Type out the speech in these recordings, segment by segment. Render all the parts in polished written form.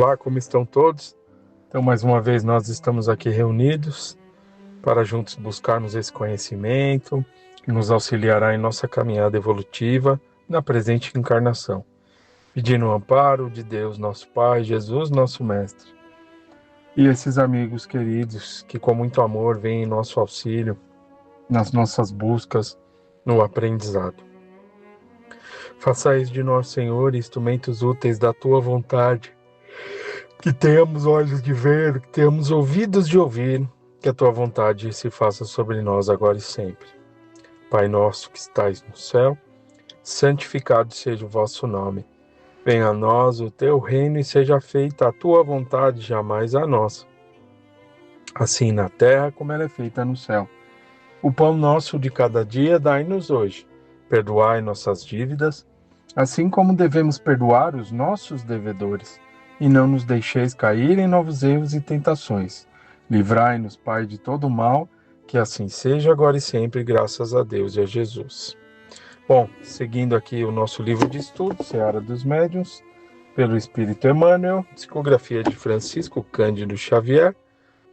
Olá, como estão todos? Então, mais uma vez, nós estamos aqui reunidos para juntos buscarmos esse conhecimento que nos auxiliará em nossa caminhada evolutiva na presente encarnação, pedindo o amparo de Deus, nosso Pai, Jesus, nosso Mestre, e esses amigos queridos que com muito amor vêm em nosso auxílio nas nossas buscas no aprendizado. Façais de nós, Senhor, instrumentos úteis da Tua vontade, que tenhamos olhos de ver, que tenhamos ouvidos de ouvir, que a Tua vontade se faça sobre nós agora e sempre. Pai nosso que estais no céu, santificado seja o vosso nome. Venha a nós o Teu reino e seja feita a Tua vontade, jamais a nossa. Assim na terra como ela é feita no céu. O pão nosso de cada dia dai-nos hoje. Perdoai nossas dívidas, assim como devemos perdoar os nossos devedores. E não nos deixeis cair em novos erros e tentações. Livrai-nos, Pai, de todo mal, que assim seja agora e sempre, graças a Deus e a Jesus. Bom, seguindo aqui o nosso livro de estudo, Seara dos Médiuns, pelo Espírito Emmanuel, psicografia de Francisco Cândido Xavier,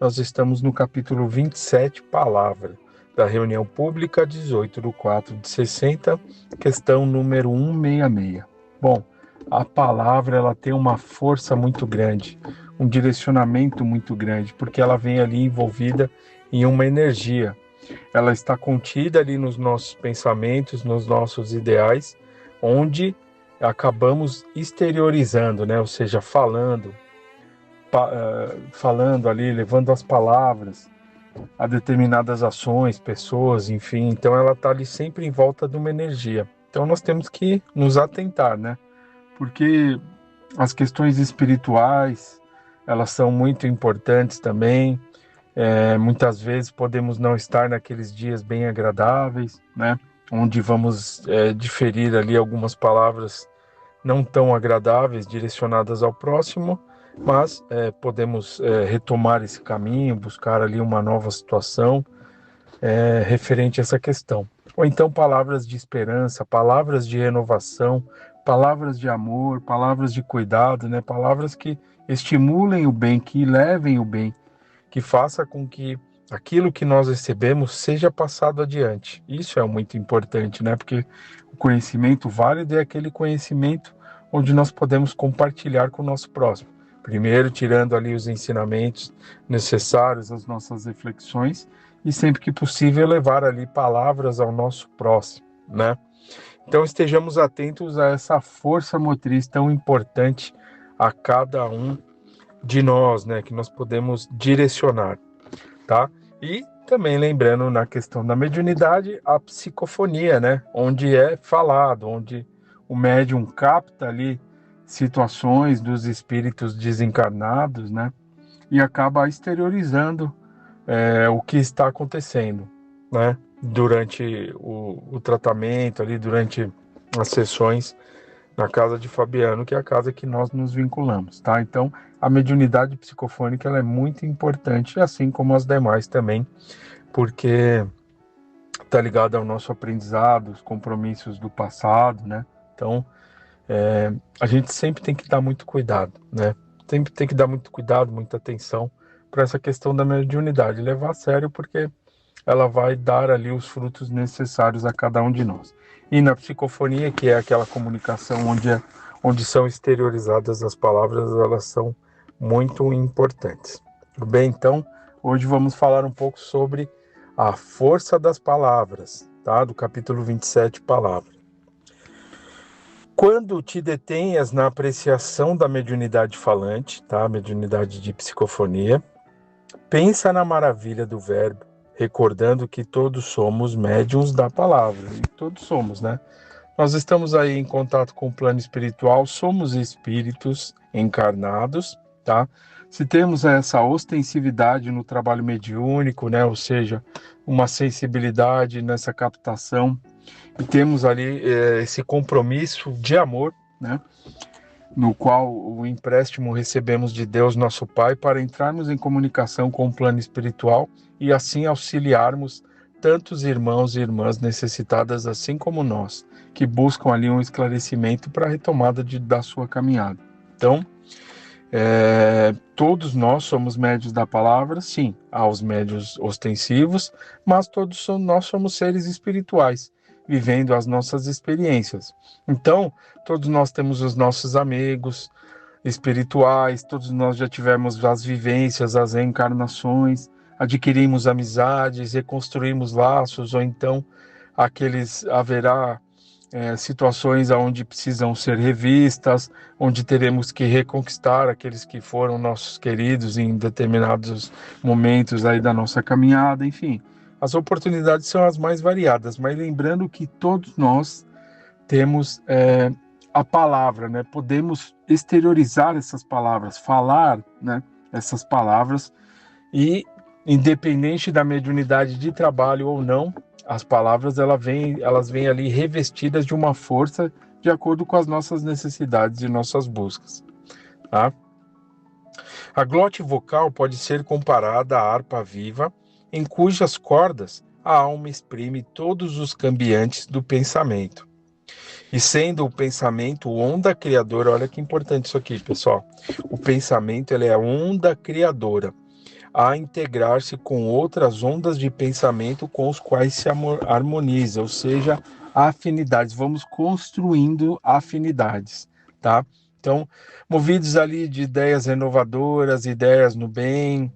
nós estamos no capítulo 27, Palavra, da reunião pública 18/4/60, questão número 166. Bom, a palavra ela tem uma força muito grande, um direcionamento muito grande, porque ela vem ali envolvida em uma energia. Ela está contida ali nos nossos pensamentos, nos nossos ideais, onde acabamos exteriorizando, né? Ou seja, falando ali, levando as palavras a determinadas ações, pessoas, enfim. Então ela está ali sempre em volta de uma energia. Então nós temos que nos atentar, né? Porque as questões espirituais, elas são muito importantes também. Muitas vezes podemos não estar naqueles dias bem agradáveis, né? Onde vamos diferir ali algumas palavras não tão agradáveis, direcionadas ao próximo, mas podemos retomar esse caminho, buscar ali uma nova situação referente a essa questão. Ou então palavras de esperança, palavras de renovação, palavras de amor, palavras de cuidado, né? Palavras que estimulem o bem, que levem o bem, que faça com que aquilo que nós recebemos seja passado adiante. Isso é muito importante, né? Porque o conhecimento válido é aquele conhecimento onde nós podemos compartilhar com o nosso próximo. Primeiro, tirando ali os ensinamentos necessários, as nossas reflexões, e sempre que possível levar ali palavras ao nosso próximo, né? Então estejamos atentos a essa força motriz tão importante a cada um de nós, né? Que nós podemos direcionar, tá? E também lembrando na questão da mediunidade, a psicofonia, né? Onde é falado, onde o médium capta ali situações dos espíritos desencarnados, né? E acaba exteriorizando o que está acontecendo, né? Durante o tratamento ali, durante as sessões na casa de Fabiano, que é a casa que nós nos vinculamos, tá? Então, a mediunidade psicofônica ela é muito importante, assim como as demais também, porque está ligada ao nosso aprendizado, os compromissos do passado, né? Então, a gente sempre tem que dar muito cuidado, né? Sempre tem que dar muito cuidado, muita atenção para essa questão da mediunidade, levar a sério, porque ela vai dar ali os frutos necessários a cada um de nós. E na psicofonia, que é aquela comunicação onde são exteriorizadas as palavras, elas são muito importantes. Tudo bem? Então, hoje vamos falar um pouco sobre a força das palavras, tá? Do capítulo 27, Palavra. Quando te detenhas na apreciação da mediunidade falante, tá? Mediunidade de psicofonia, pensa na maravilha do verbo, recordando que todos somos médiuns da palavra. E todos somos, né? Nós estamos aí em contato com o plano espiritual, somos espíritos encarnados, tá? Se temos essa ostensividade no trabalho mediúnico, né? Ou seja, uma sensibilidade nessa captação, e temos ali esse compromisso de amor, né? No qual o empréstimo recebemos de Deus, nosso Pai, para entrarmos em comunicação com o plano espiritual e assim auxiliarmos tantos irmãos e irmãs necessitadas, assim como nós, que buscam ali um esclarecimento para a retomada da sua caminhada. Então, Todos nós somos médios da palavra, sim, há os médios ostensivos, mas nós somos seres espirituais, vivendo as nossas experiências. Então, todos nós temos os nossos amigos espirituais, todos nós já tivemos as vivências, as reencarnações, adquirimos amizades, reconstruímos laços, ou então haverá situações onde precisam ser revistas, onde teremos que reconquistar aqueles que foram nossos queridos em determinados momentos aí da nossa caminhada, enfim. As oportunidades são as mais variadas, mas lembrando que todos nós temos a palavra, né? Podemos exteriorizar essas palavras, falar, né, essas palavras, e independente da mediunidade de trabalho ou não, as palavras elas vêm ali revestidas de uma força de acordo com as nossas necessidades e nossas buscas, tá? A glote vocal pode ser comparada à harpa viva, em cujas cordas a alma exprime todos os cambiantes do pensamento. E sendo o pensamento onda criadora, olha que importante isso aqui, pessoal. O pensamento ele é a onda criadora, a integrar-se com outras ondas de pensamento com os quais se harmoniza, ou seja, afinidades. Vamos construindo afinidades, tá? Então, movidos ali de ideias renovadoras, ideias no bem,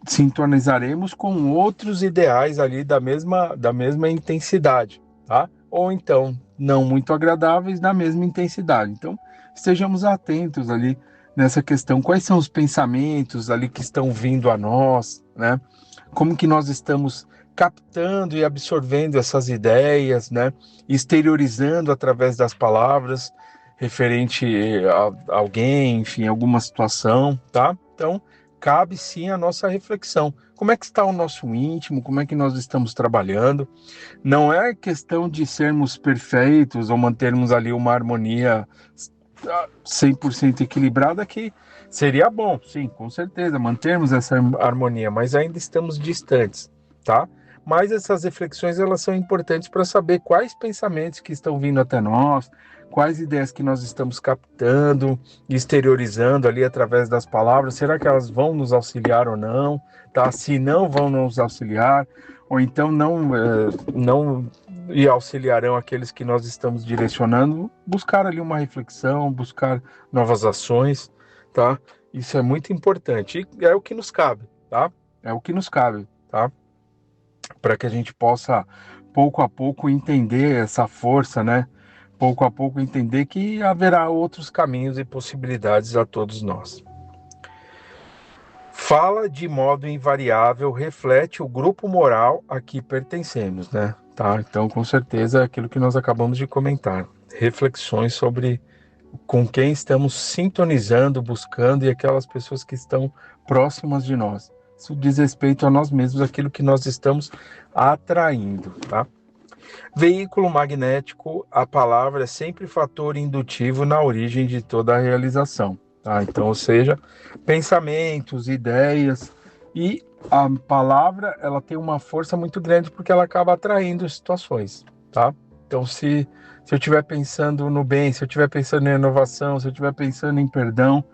sintonizaremos com outros ideais ali da mesma intensidade, tá? Ou então, não muito agradáveis, da mesma intensidade. Então, estejamos atentos ali nessa questão, quais são os pensamentos ali que estão vindo a nós, né? Como que nós estamos captando e absorvendo essas ideias, né? Exteriorizando através das palavras referente a alguém, enfim, alguma situação, tá? Então, cabe sim a nossa reflexão. Como é que está o nosso íntimo? Como é que nós estamos trabalhando? Não é questão de sermos perfeitos ou mantermos ali uma harmonia 100% equilibrada, que seria bom, sim, com certeza, mantermos essa harmonia, mas ainda estamos distantes, tá? Mas essas reflexões, elas são importantes para saber quais pensamentos que estão vindo até nós, quais ideias que nós estamos captando, exteriorizando ali através das palavras, será que elas vão nos auxiliar ou não, tá? Se não vão nos auxiliar, ou então não e auxiliarão aqueles que nós estamos direcionando, buscar ali uma reflexão, buscar novas ações, tá? Isso é muito importante e é o que nos cabe, tá? É o que nos cabe, tá? Para que a gente possa, pouco a pouco, entender essa força, né? Pouco a pouco entender que haverá outros caminhos e possibilidades a todos nós. Fala de modo invariável, reflete o grupo moral a que pertencemos, né? Tá? Então, com certeza, é aquilo que nós acabamos de comentar. Reflexões sobre com quem estamos sintonizando, buscando e aquelas pessoas que estão próximas de nós. Isso diz respeito a nós mesmos, aquilo que nós estamos atraindo, tá? Veículo magnético, a palavra é sempre fator indutivo na origem de toda a realização. Tá? Então, ou seja, pensamentos, ideias, e a palavra ela tem uma força muito grande porque ela acaba atraindo situações. Tá? Então, se eu estiver pensando no bem, se eu estiver pensando em inovação, se eu estiver pensando em perdão,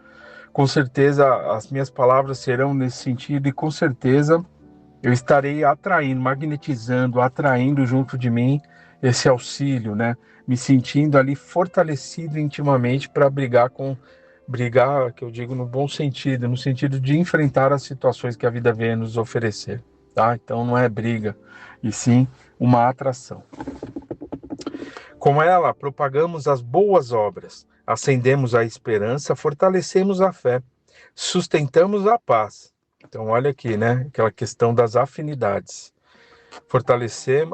com certeza as minhas palavras serão nesse sentido e com certeza eu estarei atraindo, magnetizando, atraindo junto de mim esse auxílio, né? Me sentindo ali fortalecido intimamente para brigar, que eu digo no bom sentido, no sentido de enfrentar as situações que a vida vem nos oferecer, tá? Então não é briga, e sim uma atração. Com ela, propagamos as boas obras, acendemos a esperança, fortalecemos a fé, sustentamos a paz. Então, olha aqui, né? Aquela questão das afinidades. Fortalecer,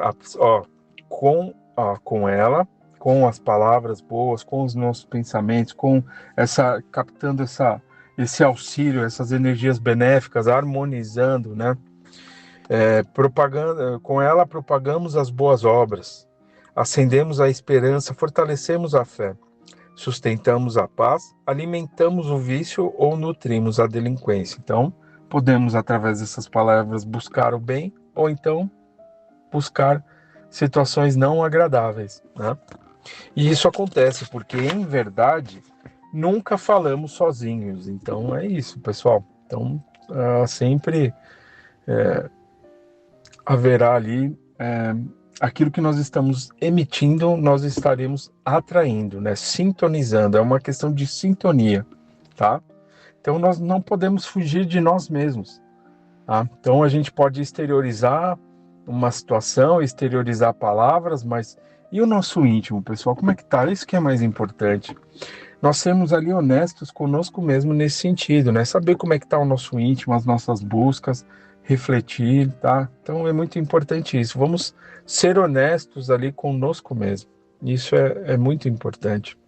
com ela, com as palavras boas, com os nossos pensamentos, captando esse auxílio, essas energias benéficas, harmonizando, né? Com ela propagamos as boas obras, acendemos a esperança, fortalecemos a fé, sustentamos a paz, alimentamos o vício ou nutrimos a delinquência. Então, podemos, através dessas palavras, buscar o bem ou então buscar situações não agradáveis, né? E isso acontece porque, em verdade, nunca falamos sozinhos. Então é isso, pessoal. Então sempre haverá ali aquilo que nós estamos emitindo, nós estaremos atraindo, né? Sintonizando. É uma questão de sintonia, tá? Então nós não podemos fugir de nós mesmos. Tá? Então a gente pode exteriorizar uma situação, exteriorizar palavras, mas e o nosso íntimo, pessoal? Como é que tá? Isso que é mais importante. Nós sermos ali honestos conosco mesmo nesse sentido, né? Saber como é que tá o nosso íntimo, as nossas buscas, refletir, tá? Então é muito importante isso. Vamos ser honestos ali conosco mesmo. Isso é muito importante.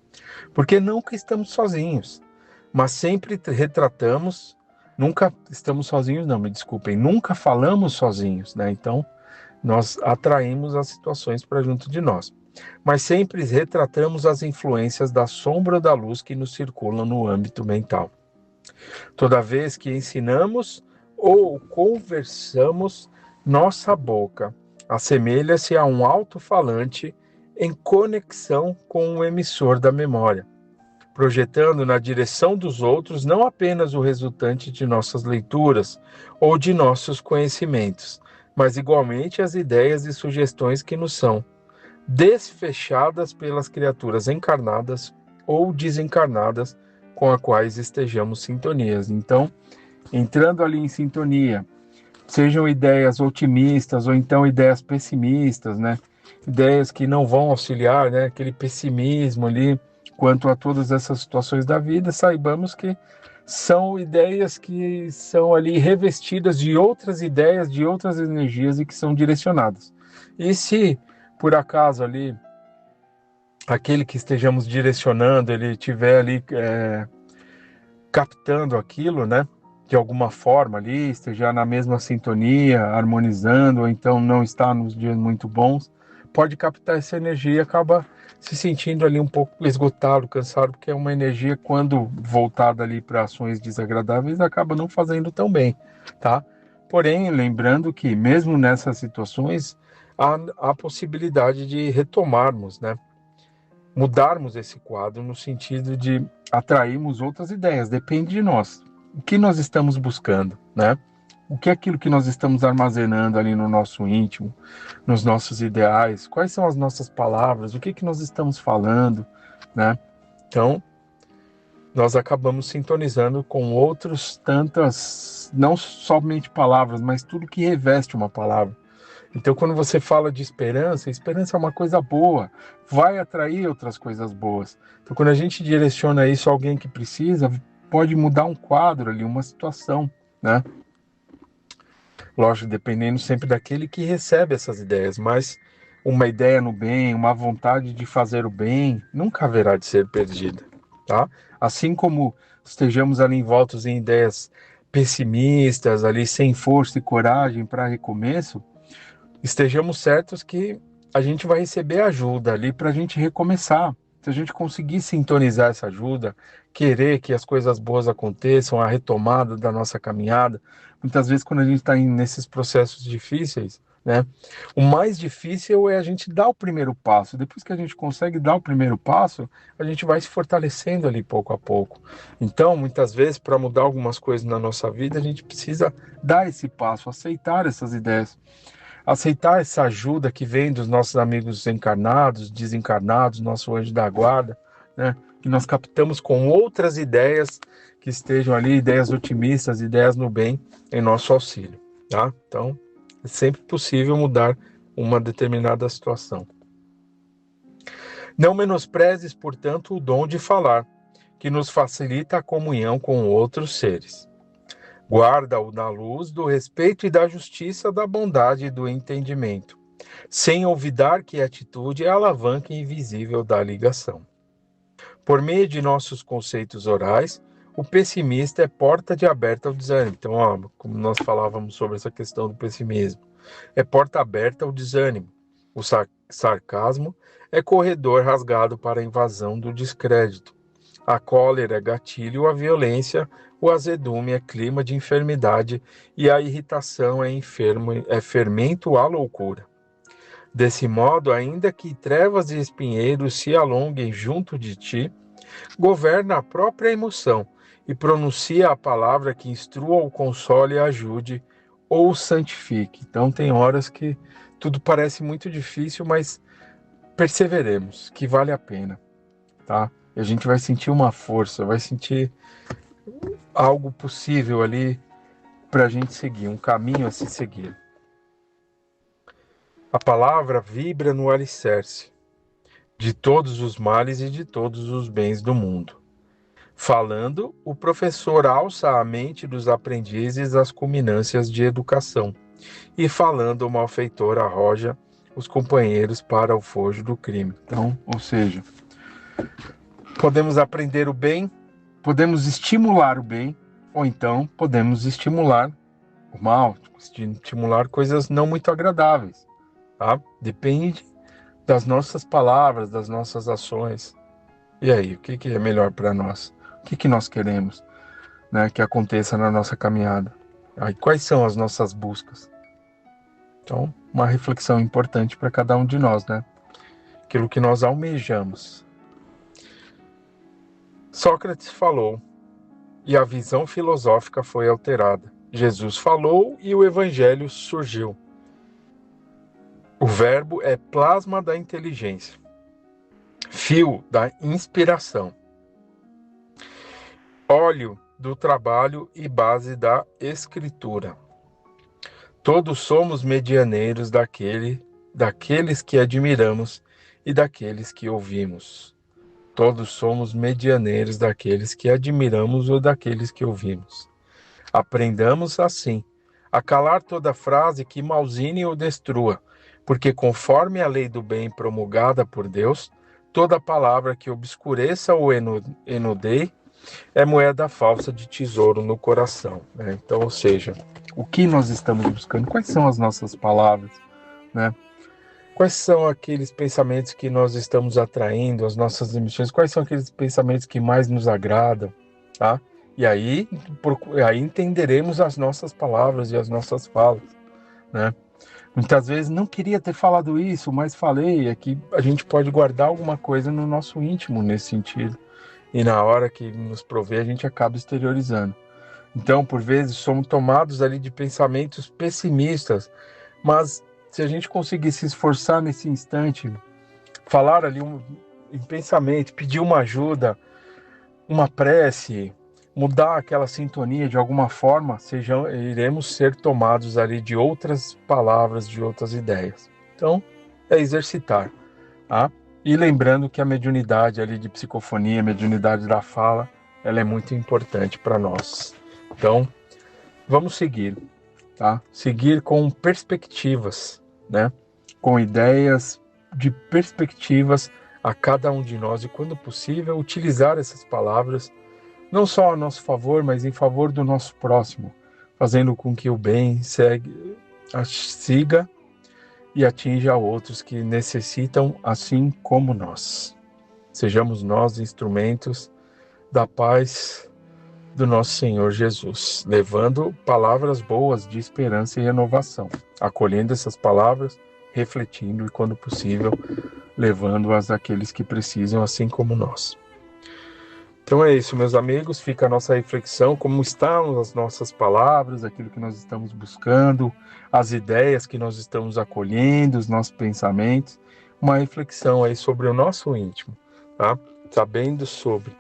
Porque nunca estamos sozinhos, mas sempre retratamos, nunca estamos sozinhos, não, me desculpem, nunca falamos sozinhos, né? Então, nós atraímos as situações para junto de nós. Mas sempre retratamos as influências da sombra ou da luz que nos circulam no âmbito mental. Toda vez que ensinamos ou conversamos, nossa boca assemelha-se a um alto-falante em conexão com o emissor da memória, projetando na direção dos outros não apenas o resultante de nossas leituras ou de nossos conhecimentos, mas igualmente as ideias e sugestões que nos são desfechadas pelas criaturas encarnadas ou desencarnadas com as quais estejamos sintonias. Então, entrando ali em sintonia, sejam ideias otimistas ou então ideias pessimistas, né? Ideias que não vão auxiliar, né? Aquele pessimismo ali quanto a todas essas situações da vida, saibamos que são ideias que são ali revestidas de outras ideias, de outras energias e que são direcionadas. E se por acaso ali aquele que estejamos direcionando, ele estiver ali captando aquilo, né? De alguma forma ali, esteja na mesma sintonia, harmonizando, ou então não está nos dias muito bons, pode captar essa energia e acaba se sentindo ali um pouco esgotado, cansado, porque é uma energia, quando voltada ali para ações desagradáveis, acaba não fazendo tão bem, tá? Porém, lembrando que mesmo nessas situações, há possibilidade de retomarmos, né? Mudarmos esse quadro no sentido de atrairmos outras ideias, depende de nós. O que nós estamos buscando, né? O que é aquilo que nós estamos armazenando ali no nosso íntimo, nos nossos ideais? Quais são as nossas palavras? O que que nós estamos falando, né? Então, nós acabamos sintonizando com outros tantas, não somente palavras, mas tudo que reveste uma palavra. Então, quando você fala de esperança, esperança é uma coisa boa, vai atrair outras coisas boas. Então, quando a gente direciona isso a alguém que precisa, pode mudar um quadro ali, uma situação, né? Lógico, dependendo sempre daquele que recebe essas ideias, mas uma ideia no bem, uma vontade de fazer o bem, nunca haverá de ser perdida, tá? Assim como estejamos ali envoltos em ideias pessimistas, ali sem força e coragem para recomeço, estejamos certos que a gente vai receber ajuda ali para a gente recomeçar. Se a gente conseguir sintonizar essa ajuda, querer que as coisas boas aconteçam, a retomada da nossa caminhada, muitas vezes quando a gente está nesses processos difíceis, né, o mais difícil é a gente dar o primeiro passo. Depois que a gente consegue dar o primeiro passo, a gente vai se fortalecendo ali pouco a pouco. Então, muitas vezes, para mudar algumas coisas na nossa vida, a gente precisa dar esse passo, aceitar essas ideias, aceitar essa ajuda que vem dos nossos amigos encarnados, desencarnados, nosso anjo da guarda, né? Que nós captamos com outras ideias que estejam ali, ideias otimistas, ideias no bem, em nosso auxílio, tá? Então, é sempre possível mudar uma determinada situação. Não menosprezes, portanto, o dom de falar, que nos facilita a comunhão com outros seres. Guarda-o na luz do respeito e da justiça, da bondade e do entendimento, sem olvidar que a atitude é a alavanca invisível da ligação. Por meio de nossos conceitos orais, o pessimista é porta de aberta ao desânimo. Então, ó, como nós falávamos sobre essa questão do pessimismo, é porta aberta ao desânimo. O sarcasmo é corredor rasgado para a invasão do descrédito. A cólera é gatilho, a violência, o azedume é clima de enfermidade e a irritação é fermento à loucura. Desse modo, ainda que trevas e espinheiros se alonguem junto de ti, Governa a própria emoção e pronuncia a palavra que instrua, ou console, ajude ou santifique. Então tem horas que tudo parece muito difícil, mas perseveremos, que vale a pena, tá? E a gente vai sentir uma força, vai sentir algo possível ali para a gente seguir, um caminho a se seguir. A palavra vibra no alicerce de todos os males e de todos os bens do mundo. Falando, o professor alça a mente dos aprendizes às culminâncias de educação, e falando, o malfeitor arroja os companheiros para o fojo do crime. Então, ou seja, podemos aprender o bem, podemos estimular o bem, ou então podemos estimular o mal, estimular coisas não muito agradáveis, tá? Depende das nossas palavras, das nossas ações. E aí, o que é melhor para nós? O que nós queremos, né, que aconteça na nossa caminhada? Aí, quais são as nossas buscas? Então, uma reflexão importante para cada um de nós, né? Aquilo que nós almejamos. Sócrates falou e a visão filosófica foi alterada. Jesus falou e o evangelho surgiu. O verbo é plasma da inteligência, fio da inspiração, óleo do trabalho e base da escritura. Todos somos medianeiros daqueles que admiramos e daqueles que ouvimos. Todos somos medianeiros daqueles que admiramos ou daqueles que ouvimos. Aprendamos assim a calar toda frase que malzine ou destrua, porque conforme a lei do bem promulgada por Deus, toda palavra que obscureça ou enudeie é moeda falsa de tesouro no coração, né? Então, ou seja, o que nós estamos buscando? Quais são as nossas palavras, né? Quais são aqueles pensamentos que nós estamos atraindo, as nossas emissões? Quais são aqueles pensamentos que mais nos agradam, tá? E aí entenderemos as nossas palavras e as nossas falas, né? Muitas vezes não queria ter falado isso, mas falei. É que a gente pode guardar alguma coisa no nosso íntimo nesse sentido. E na hora que nos provê, a gente acaba exteriorizando. Então, por vezes, somos tomados ali de pensamentos pessimistas, mas se a gente conseguir se esforçar nesse instante, falar ali em pensamento, pedir uma ajuda, uma prece, mudar aquela sintonia de alguma forma, iremos ser tomados ali de outras palavras, de outras ideias. Então, é exercitar, tá? E lembrando que a mediunidade ali de psicofonia, a mediunidade da fala, ela é muito importante para nós. Então, vamos seguir, tá? Seguir com perspectivas, né? Com ideias de perspectivas a cada um de nós e, quando possível, utilizar essas palavras não só a nosso favor, mas em favor do nosso próximo, fazendo com que o bem siga e atinja outros que necessitam, assim como nós. Sejamos nós instrumentos da paz do nosso Senhor Jesus, levando palavras boas de esperança e renovação, acolhendo essas palavras, refletindo e, quando possível, levando-as àqueles que precisam, assim como nós. Então é isso, meus amigos, fica a nossa reflexão, como estão as nossas palavras, aquilo que nós estamos buscando, as ideias que nós estamos acolhendo, os nossos pensamentos, uma reflexão aí sobre o nosso íntimo, tá? Sabendo sobre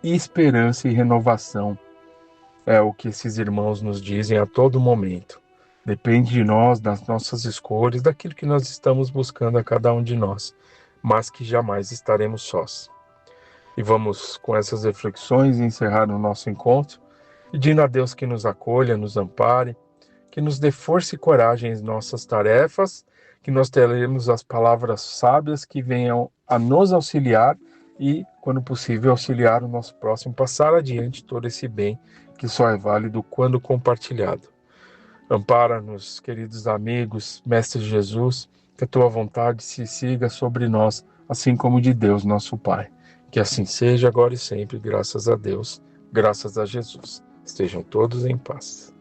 esperança e renovação, é o que esses irmãos nos dizem a todo momento. Depende de nós, das nossas escolhas, daquilo que nós estamos buscando a cada um de nós, mas que jamais estaremos sós. E vamos, com essas reflexões, encerrar o nosso encontro, pedindo a Deus que nos acolha, nos ampare, que nos dê força e coragem em nossas tarefas, que nós teremos as palavras sábias que venham a nos auxiliar e, quando possível, auxiliar o nosso próximo, passar adiante todo esse bem que só é válido quando compartilhado. Ampara-nos, queridos amigos, Mestre Jesus, que a tua vontade se siga sobre nós, assim como de Deus, nosso Pai. Que assim seja agora e sempre, graças a Deus, graças a Jesus. Estejam todos em paz.